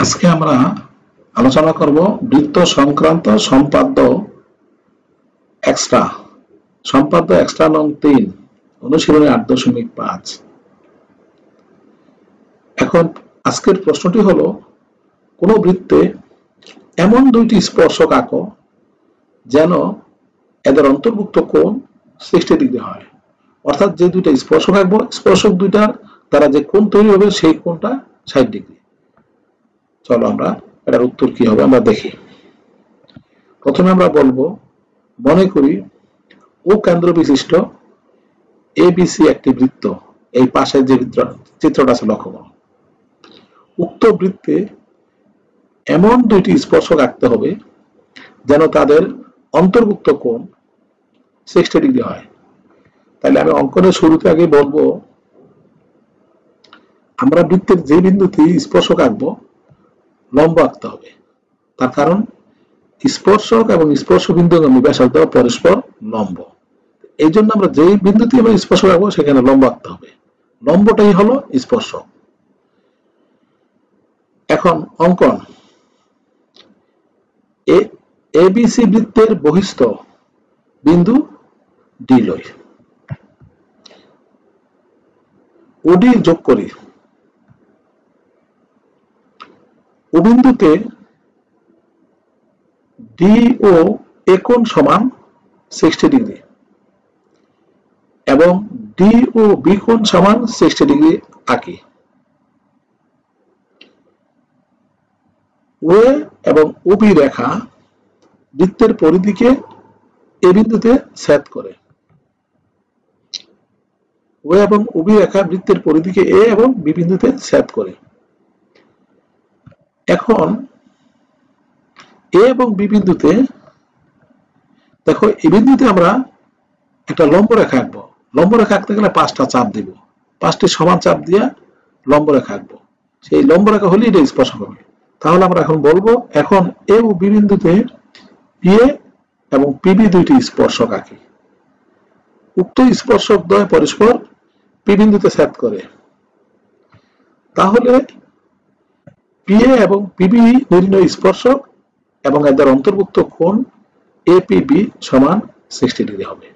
আজকে আমরা আলোচনা করব বৃত্ত সংক্রান্ত সম্পাদ্য এক্সট্রা নং 3 অনুশীলনী 8.5। এখন আজকের প্রশ্নটি হলো, কোন বৃত্তে এমন দুইটি স্পর্শক আঁকো যেন এদের অন্তর্ভুক্ত কোণ 60 ডিগ্রি হয়। অর্থাৎ যে দুইটা স্পর্শক আঁকবো, স্পর্শক দুইটার দ্বারা যে কোণ তৈরি হবে সেই কোণটা 60 ডিগ্রি। চলো আমরা এটার উত্তর কি হবে আমরা দেখি। প্রথমে আমরা বলবো, মনে করি ও কেন্দ্র বিশিষ্ট এবিসি একটি বৃত্ত। এই পাশে যে চিত্রটা আছে লক্ষ্য করো। উক্ত বৃত্তে এমন দুইটি স্পর্শক আঁকতে হবে যেন তাদের অন্তর্ভুক্ত কোণ 60 ডিগ্রি হয়। তাহলে আমি অঙ্কনের শুরুতে আগে বলবো, আমরা বৃত্তের যে বিন্দুতে স্পর্শক আঁকবো লম্ব আঁকতে হবে। তার কারণ স্পর্শক এবং স্পর্শ বিন্দুগামী ব্যাসার্ধ পরস্পর লম্ব। এই জন্য আমরা যেই বিন্দুতে আমরা স্পর্শক আঁকবো সেখানে লম্ব আঁকতে হবে। লম্বটাই হলো স্পর্শক। এখন অঙ্কন, এবিসি বৃত্তের বহিস্থ বিন্দু ডি লই, ওডি যোগ করি। ও বিন্দুতে ডি ও এ কোণ সমান 60 ডিগ্রি এবং ডি ও বি কোণ সমান 60 ডিগ্রি আঁকি। ও এবং ওবি রেখা বৃত্তের পরিধিকে এ বিন্দুতে ছেদ করে। ও এবং ওবি রেখা বৃত্তের পরিধিকে এ এবং বি বিন্দুতে ছেদ করে। এখন এ এবং বি বিন্দুতে দেখো, এই বিন্দুতে আমরা একটা লম্ব রেখা আঁকবো। লম্ব রেখা আঁকতে গেলে 5টা চাপ দিব, 5টি সমান চাপ দিয়ে লম্ব রেখা আঁকবো। সেই লম্ব রেখা হলে এটা স্পর্শক হবে। তাহলে আমরা এখন বলবো, এখন এ ও বি বিন্দুতে পিএ এবং পিবি দুইটি স্পর্শক আঁকি। উক্ত স্পর্শক দ্বয় পরস্পর পি বিন্দুতে ছেদ করে। তাহলে পিএ এবং পিবি নির্ণয় স্পর্শক এবং এদের অন্তর্ভুক্ত কোণ এপিবি সমান 60 ডিগ্রি হবে।